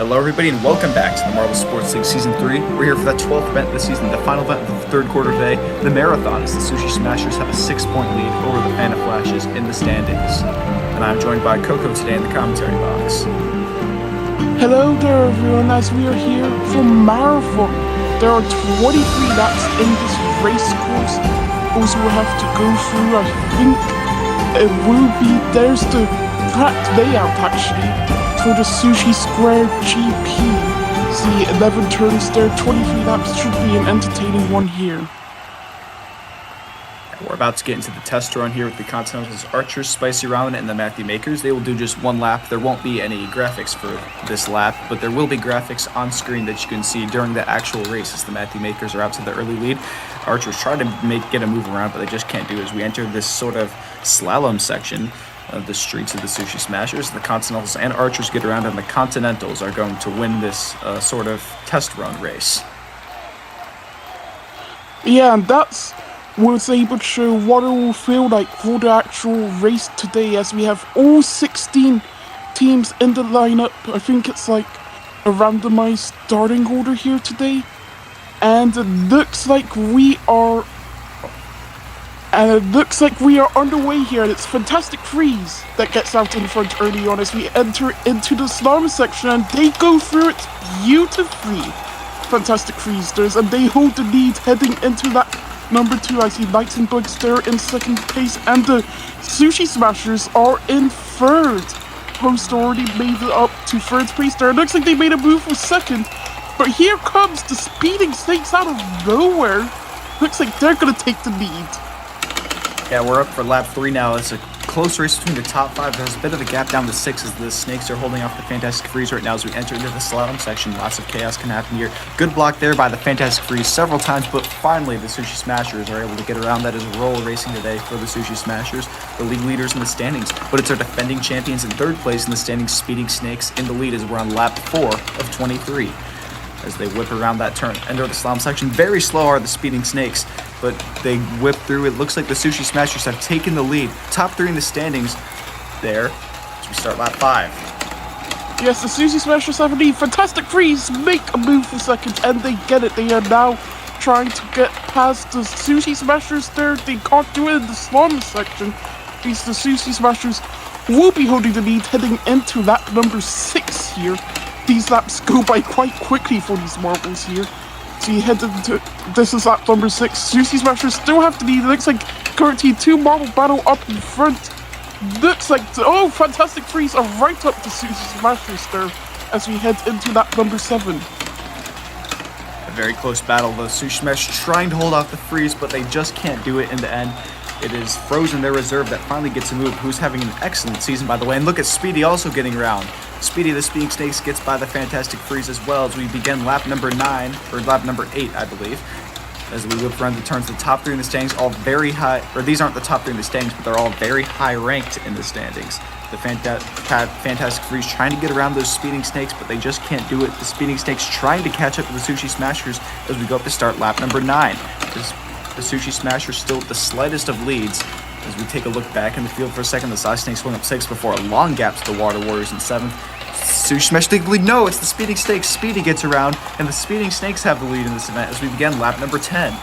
Hello everybody and welcome back to the Marvel Sports League Season 3. We're here for the 12th event of the season, the final event of the third quarter today, the Marathon, as the Sushi Smashers have a 6-point lead over the Panda Flashes in the standings. And I'm joined by Coco today in the commentary box. Hello there everyone, as we are here for Marathon. There are 23 laps in this race course. Those will have to go through, I think it will be, there's the track layout actually, for the Sushi Square GP. See, 11 turns there, 23 laps, should be an entertaining one here. We're about to get into the test run here with the Continental's Archers, Spicy Ramen, and the Matthew Makers. They will do just one lap. There won't be any graphics for this lap, but there will be graphics on screen that you can see during the actual race as the Matthew Makers are out to the early lead. Archers try to get a move around, but they just can't do it as we enter this sort of slalom section of the streets of the Sushi Smashers. The Continentals and Archers get around, and the Continentals are going to win this sort of test run race. Yeah, and that's was able to show what it will feel like for the actual race today, as we have all 16 teams in the lineup. I think it's like a randomized starting order here today, and it looks like we are underway here. And it's Fantastic Freeze that gets out in front early on as we enter into the slalom section, and they go through it beautifully. Fantastic Freeze does, and they hold the lead heading into that number 2. I see Lights and Bugs there in second place, and the Sushi Smashers are in third. Host already made it up to third place there. It looks like they made a move for second, but here comes the Speeding Snakes out of nowhere. Looks like they're gonna take the lead. Yeah, we're up for lap 3 now. It's a close race between the top 5. There's a bit of a gap down to 6 as the Snakes are holding off the Fantastic Freeze right now as we enter into the slalom section. Lots of chaos can happen here. Good block there by the Fantastic Freeze several times, but finally the Sushi Smashers are able to get around. That is roll racing today for the Sushi Smashers, the league leaders in the standings. But it's our defending champions in third place in the standings, Speeding Snakes, in the lead as we're on lap 4 of 23. As they whip around that turn. Enter the slalom section. Very slow are the Speeding Snakes, but they whip through. It looks like the Sushi Smashers have taken the lead. Top 3 in the standings there as we start lap 5. Yes, the Sushi Smashers have a lead. Fantastic Freeze make a move for second, and they get it. They are now trying to get past the Sushi Smashers there. They can't do it in the slalom section. These the Sushi Smashers will be holding the lead heading into lap number 6 here. These laps go by quite quickly for these marbles here. So you head into, this is lap number 6. Sushi Smashers still have to lead. It looks like currently 2 marble battle up in front. Looks like, oh, Fantastic Freeze are right up to Sushi Smashers there as we head into lap number 7. A very close battle. The Sushi Smashers trying to hold off the Freeze, but they just can't do it in the end. It is Frozen, their reserve, that finally gets a move, who's having an excellent season, by the way. And look at Speedy also getting around. Speedy, the Speeding Snakes, gets by the Fantastic Freeze as well as we begin lap number 9, or lap number 8, I believe. As we whip around the turns, the top 3 in the standings, all very high, or these aren't the top 3 in the standings, but they're all very high ranked in the standings. The Fantastic Freeze trying to get around those Speeding Snakes, but they just can't do it. The Speeding Snakes trying to catch up to the Sushi Smashers as we go up to start lap number 9. The Sushi Smashers still with the slightest of leads. As we take a look back in the field for a second, the Size Snakes going up 6 before a long gap to the Water Warriors in 7th. Sushi Smashers take the lead. No, it's the Speeding Snakes. Speedy gets around, and the Speeding Snakes have the lead in this event as we begin lap number 10.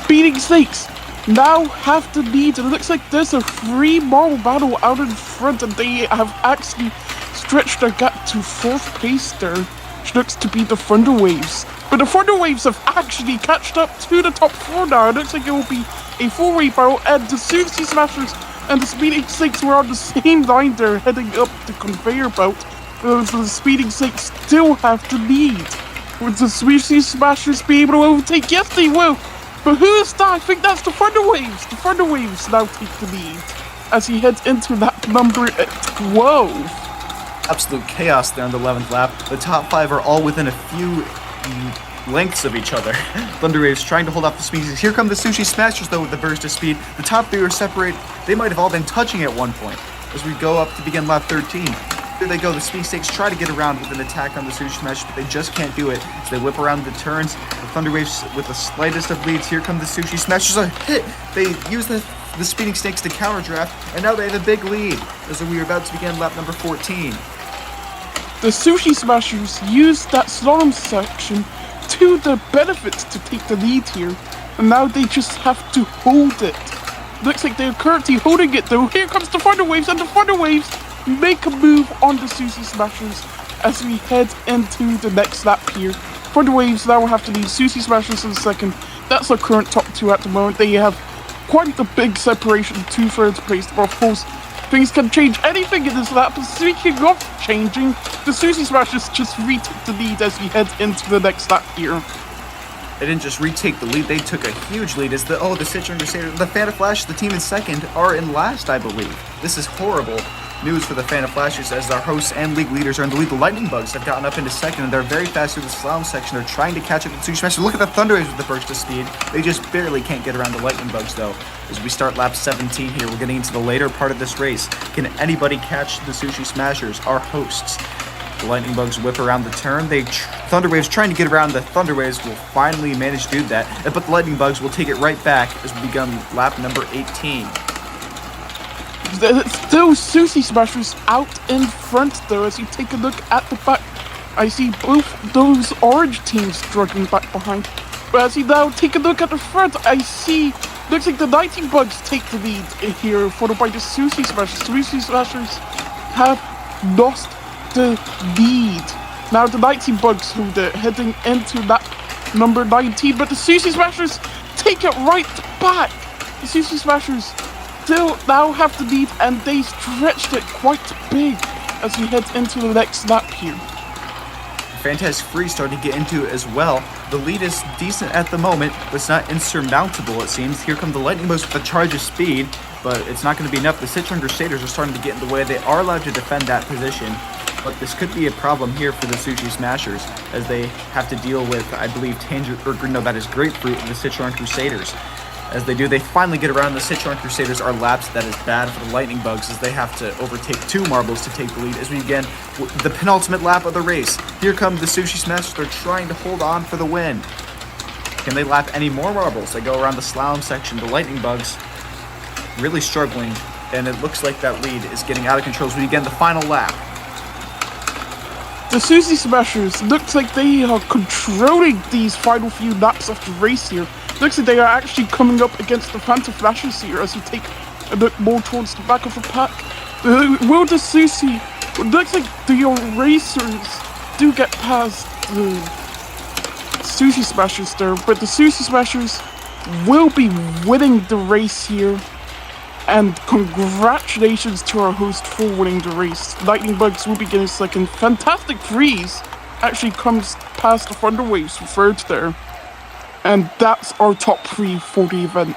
Speeding Snakes now have the lead. It looks like there's a free marble battle out in front, and they have actually stretched their gap to 4th place there, which looks to be the Thunder Waves. But the Thunder Waves have actually catched up to the top 4 now. It looks like it will be a 4-way battle, and the Sushi Smashers and the Speeding Snakes were on the same line there, heading up the conveyor belt. So the Speeding Snakes still have the lead. Would the Sushi Smashers be able to overtake? Yes, they will. But who is that? I think that's the Thunder Waves. The Thunder Waves now take the lead as he heads into that number 12. Absolute chaos there on the 11th lap. The top 5 are all within a few lengths of each other. Thunder Waves trying to hold off the Speedies. Here come the Sushi Smashers though with the burst of speed. The top 3 are separated. They might have all been touching at one point as we go up to begin lap 13. Here they go. The Speeding Snakes try to get around with an attack on the Sushi Smashers, but they just can't do it. As they whip around the turns, the Thunder Waves with the slightest of leads. Here come the Sushi Smashers. A hit. They use the Speeding Snakes to counter draft, and now they have a big lead as we are about to begin lap number 14. The Sushi Smashers used that slalom section to their benefits to take the lead here, and now they just have to hold it. Looks like they're currently holding it though. Here comes the Thunder Waves, and the Thunder Waves make a move on the Sushi Smashers as we head into the next lap here. Thunder Waves now have to lead Sushi Smashers in second. That's our current top two at the moment. They have quite a big separation to third place, but of course, things can change anything in this lap. Speaking of changing, the Sushi Smashers just retook the lead as we head into the next lap here. They didn't just retake the lead, they took a huge lead as the Citroen Crusaders, the Fan of Flash, the team in second, are in last, I believe. This is horrible news for the Fan of Flashers as our hosts and league leaders are in the lead. The Lightning Bugs have gotten up into second and they're very fast through the slalom section. They're trying to catch up to the Sushi Smashers. Look at the Thunder Waves with the burst of speed. They just barely can't get around the Lightning Bugs though. As we start lap 17 here, we're getting into the later part of this race. Can anybody catch the Sushi Smashers, our hosts? The Lightning Bugs whip around the turn. Thunder Waves trying to get around. The Thunder Waves will finally manage to do that, but the Lightning Bugs will take it right back as we begin lap number 18. Still Sushi Smashers out in front though as you take a look at the back. I see both those orange teams struggling back behind. But as you now take a look at the front, I see, looks like the Lightning Bugs take the lead here, followed by the Sushi Smashers. Sushi Smashers have lost the lead. Now the Lightning Bugs hold it, heading into lap number 19, but the Sushi Smashers take it right back. The Sushi Smashers still now have the lead, and they stretched it quite big as we head into the next lap here. Fantastic Freeze starting to get into it as well. The lead is decent at the moment, but it's not insurmountable it seems. Here come the Lightning Bugs with a charge of speed, but it's not going to be enough. The Citroen Crusaders are starting to get in the way. They are allowed to defend that position, but this could be a problem here for the Sushi Smashers as they have to deal with, I believe, that is Grapefruit and the Citroen Crusaders. As they do, they finally get around. The Citroen Crusaders are lapped. That is bad for the Lightning Bugs as they have to overtake two marbles to take the lead as we begin the penultimate lap of the race. Here come the Sushi Smashers. They're trying to hold on for the win. Can they lap any more marbles? They go around the slalom section. The Lightning Bugs really struggling, and it looks like that lead is getting out of control as we begin the final lap. The Sushi Smashers looks like they are controlling these final few laps of the race here. Looks like they are actually coming up against the Phantom Flashes here as we take a look more towards the back of the pack. Will the Sushi... Looks like the Erasers do get past the Sushi Smashers there, but the Sushi Smashers will be winning the race here. And congratulations to our host for winning the race. Lightning Bugs will be getting second. Fantastic Freeze actually comes past the Thunder Waves for third there. And that's our top three for the event.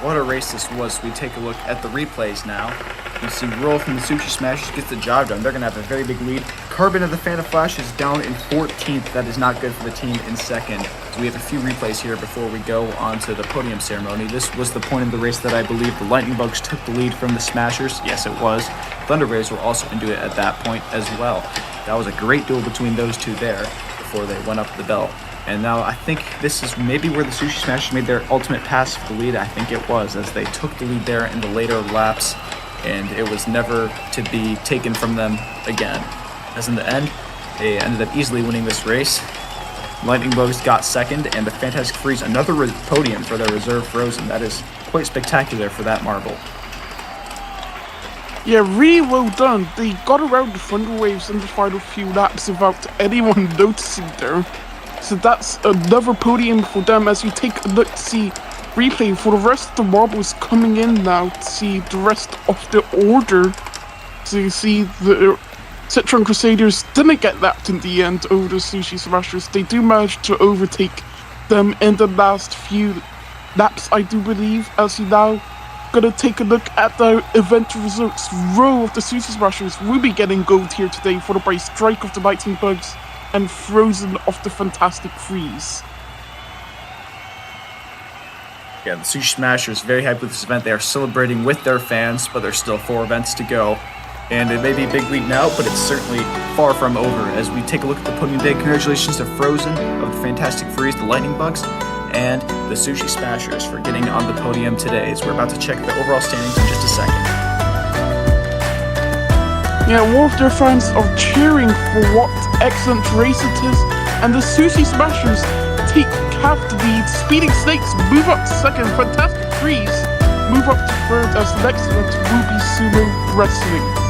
What a race this was. We take a look at the replays now. You see Roll from the Sushi Smashers gets the job done. They're going to have a very big lead. Carbon of the Fan of Flash is down in 14th. That is not good for the team in second. So we have a few replays here before we go on to the podium ceremony. This was the point of the race that I believe the Lightning Bugs took the lead from the Smashers. Yes, it was. Thunder Waves were also into it at that point as well. That was a great duel between those two there before they went up the belt. And now I think this is maybe where the Sushi Smashers made their ultimate pass for the lead. I think it was, as they took the lead there in the later laps, and it was never to be taken from them again. As in the end, they ended up easily winning this race. Lightning Bugs got second, and the Fantastic Freeze another podium for their reserve Frozen. That is quite spectacular for that marble. Yeah, really well done. They got around the Thunder Waves in the final few laps without anyone noticing there. So that's another podium for them as we take a look to see replay for the rest of the marbles coming in now to see the rest of the order. So you see the Citroen Crusaders didn't get lapped in the end over the Sushi Smashers. They do manage to overtake them in the last few laps, I do believe, as you now gonna take a look at the event results. Row of the Sushi Smashers will be getting gold here today, followed by Strike of the Lightning Bugs and Frozen of the Fantastic Freeze. Yeah, the Sushi Smashers very happy with this event. They are celebrating with their fans, but there's still 4 events to go. And it may be a big lead now, but it's certainly far from over. As we take a look at the podium today, congratulations to Frozen of the Fantastic Freeze, the Lightning Bugs, and the Sushi Smashers for getting on the podium today. As we're about to check the overall standings in just a second. Yeah, all of their fans are cheering for what excellent race it is, and the Sushi Smashers take half the lead. Speeding Snakes move up to second. Fantastic Freeze move up to third as next to Ruby Sumo Wrestling.